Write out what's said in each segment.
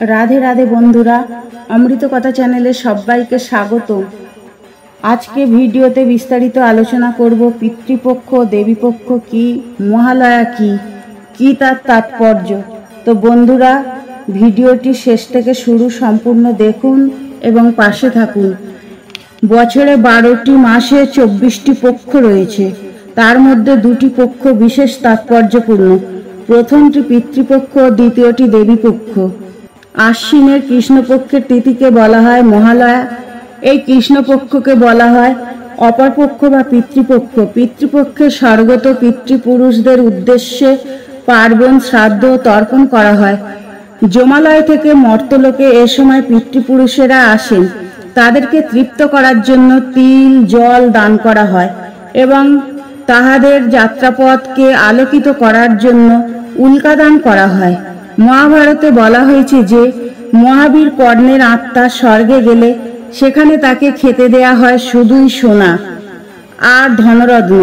রাধে রাধে বন্ধুরা, অমৃত কথা চ্যানেলে সবাইকে স্বাগত। আজকে ভিডিওতে বিস্তারিত আলোচনা করব পিতৃপক্ষ, দেবীপক্ষ কি, মহালয়া কি তার তাৎপর্য। তো বন্ধুরা, ভিডিওটি শেষ থেকে শুরু সম্পূর্ণ দেখুন এবং পাশে থাকুন। বছরে 12টি মাসে 24টি পক্ষ রয়েছে। তার মধ্যে 2টি পক্ষ বিশেষ তাৎপর্যপূর্ণ। প্রথমটি পিতৃপক্ষ, দ্বিতীয়টি দেবীপক্ষ। আশ্বিনের কৃষ্ণপক্ষের তিথিকে বলা হয় মহালয়া। এই কৃষ্ণপক্ষকে বলা হয় অপরপক্ষ বা পিতৃপক্ষ। পিতৃপক্ষে স্বর্গত পিতৃপুরুষদের উদ্দেশ্যে পার্বণ, শ্রাদ্ধ, তর্পণ করা হয়। যমালয় থেকে মর্তলোকে এ সময় পিতৃপুরুষেরা আসেন। তাদেরকে তৃপ্ত করার জন্য তিল, জল দান করা হয় এবং তাহাদের যাত্রাপথকে আলোকিত করার জন্য উল্কা দান করা হয়। মহাভারতে বলা হয়েছে যে মহাবীর কর্ণের আত্মা স্বর্গে গেলে সেখানে তাকে খেতে দেয়া হয় শুধুই সোনা আর ধনরত্ন।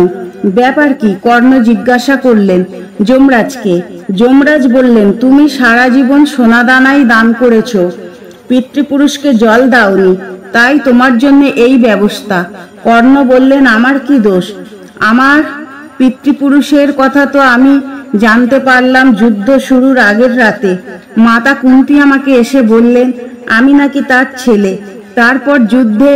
ব্যাপার কি? কর্ণ জিজ্ঞাসা করলেন যমরাজকে। যমরাজ বললেন, তুমি সারা জীবন সোনাদানাই দান করেছ, পিতৃপুরুষকে জল দাওনি, তাই তোমার জন্য এই ব্যবস্থা। কর্ণ বললেন, আমার কি দোষ? আমার পিতৃপুরুষের কথা তো আমি জানতে পারলাম যুদ্ধ শুরুর আগের রাতে। মাতা কুন্তি আমাকে এসে বললেন আমি নাকি তার ছেলে। তারপর যুদ্ধে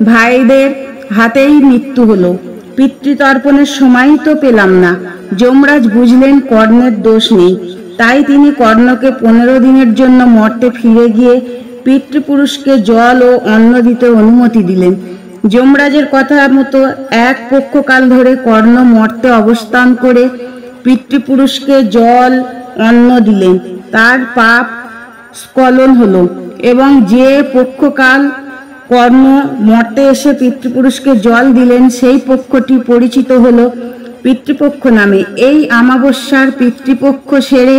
ভাইদের হাতেই মৃত্যু হলো। পিতৃতর্পণের সময়ই তো পেলাম না। যমরাজ বুঝলেন কর্ণের দোষ নেই, তাই তিনি কর্ণকে 15 দিনের জন্য মর্তে ফিরে গিয়ে পিতৃপুরুষকে জল ও অন্ন দিতে অনুমতি দিলেন। যমরাজের কথা মতো এক পক্ষকাল ধরে কর্ণ মর্তে অবস্থান করে পিতৃপুরুষকে জল অন্ন দিলেন। তার পাপ স্খলন হলো এবং যে পক্ষকাল কর্ণ মর্তে এসে পিতৃপুরুষকে জল দিলেন সেই পক্ষটি পরিচিত হলো পিতৃপক্ষ নামে। এই অমাবস্যার পিতৃপক্ষ সেরে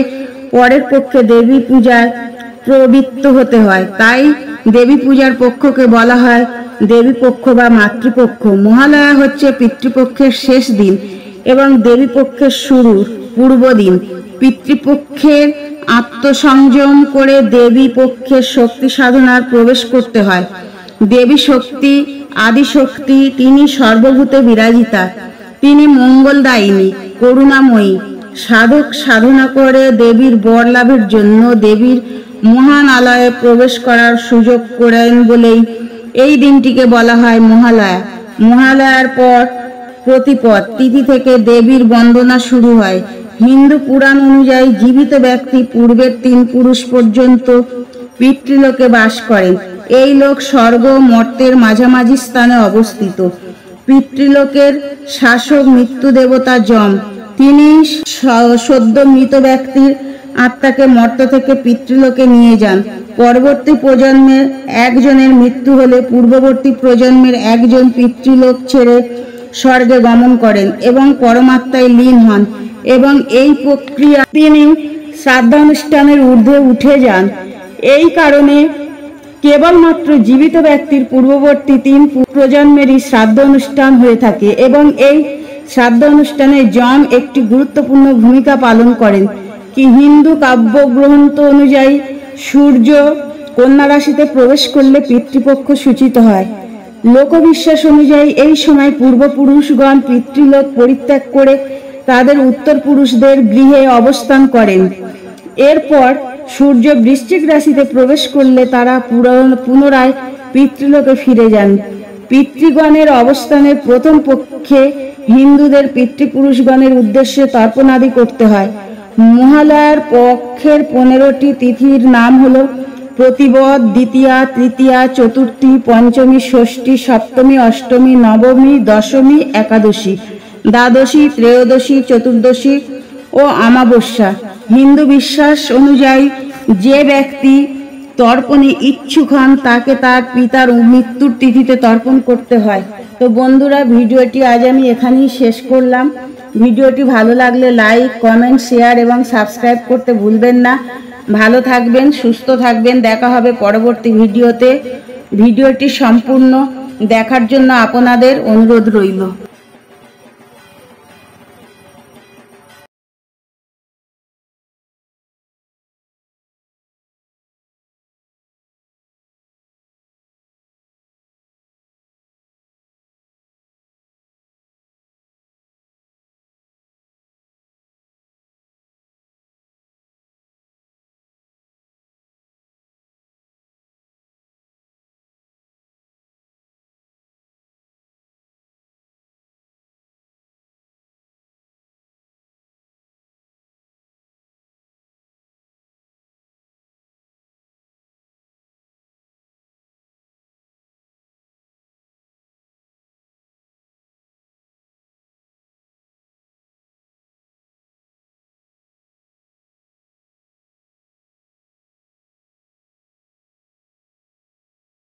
পরের পক্ষে দেবী পূজায় প্রবৃত্ত হতে হয়। তাই দেবী পূজার পক্ষকে বলা হয় দেবীপক্ষ বা মাতৃপক্ষ। মহালয়া হচ্ছে পিতৃপক্ষের শেষ দিন এবং দেবীপক্ষের শুরুর পূর্ব দিন। পিতৃপক্ষের আত্মসংযম করে দেবী পক্ষের শক্তি সাধনার প্রবেশ করতে হয়। দেবী শক্তি আদিশক্তি, তিনি সর্বভূতে বিরাজিতা। তিনি মঙ্গলদায়িনী, করুণাময়ী। সাধক সাধনা করে দেবীর বর লাভের জন্য দেবীর মহান আলয়ে প্রবেশ করার সুযোগ করেন বলেই এই দিনটিকে বলা হয় মহালয়া। মহালয়ার পর প্রতিপদ তিথি থেকে দেবীর বন্দনা শুরু হয়। হিন্দু পুরাণ অনুযায়ী জীবিত ব্যক্তি পূর্বের 3 পুরুষ পর্যন্ত পিতৃলোকে বাস করেন। এই লোক স্বর্গ মর্তের মাঝামাঝি স্থানে অবস্থিত। পিতৃলোকের শাসক মৃত্যু দেবতা যম। তিনি সদ্য মৃত ব্যক্তির আত্মাকে মর্ত থেকে পিতৃলোকে নিয়ে যান। পরবর্তী প্রজন্মের একজনের মৃত্যু হলে পূর্ববর্তী প্রজন্মের একজন পিতৃলোক ছেড়ে স্বর্গে গমন করেন এবং পরমাত্মায় লীন হন এবং এই প্রক্রিয়া তিনি শ্রাদ্ধানুষ্ঠানের ঊর্ধ্বে উঠে যান। এই কারণে কেবলমাত্র জীবিত ব্যক্তির পূর্ববর্তী 3 প্রজন্মেরই শ্রাদ্ধ অনুষ্ঠান হয়ে থাকে এবং এই শ্রাদ্ধ অনুষ্ঠানে যম একটি গুরুত্বপূর্ণ ভূমিকা পালন করেন। কি হিন্দু কাব্যগ্রন্থ অনুযায়ী সূর্য কন্যা রাশিতে প্রবেশ করলে পিতৃপক্ষ সূচিত হয়। লোকবিশ্বাস অনুযায়ী এই সময় পূর্বপুরুষগণ পিতৃলোক পরিত্যাগ করে তাদের উত্তর পুরুষদের গৃহে অবস্থান করেন। এরপর সূর্য বৃশ্চিক রাশিতে প্রবেশ করলে তারা পুনরায় পিতৃলোকে ফিরে যান। পিতৃগণের অবস্থানের প্রথম পক্ষে হিন্দুদের পিতৃপুরুষগণের উদ্দেশ্যে তর্পণাদি করতে হয়। মহালয়ার পক্ষের 15টি তিথির নাম হলো প্রতিপদ, দ্বিতীয়া, তৃতীয়া, চতুর্থী, পঞ্চমী, ষষ্ঠী, সপ্তমী, অষ্টমী, নবমী, দশমী, একাদশী, দ্বাদশী, ত্রয়োদশী, চতুর্দশী ও অমাবস্যা। হিন্দু বিশ্বাস অনুযায়ী যে ব্যক্তি তর্পণে ইচ্ছুক হন তাকে তার পিতার মৃত্যুর তিথিতে তর্পণ করতে হয়। তো বন্ধুরা, ভিডিওটি আজ আমি এখানেই শেষ করলাম। ভিডিওটি ভালো লাগলে লাইক, কমেন্ট, শেয়ার এবং সাবস্ক্রাইব করতে ভুলবেন না। ভালো থাকবেন, সুস্থ থাকবেন। দেখা হবে পরবর্তী ভিডিওতে। ভিডিওটি সম্পূর্ণ দেখার জন্য আপনাদের অনুরোধ রইল।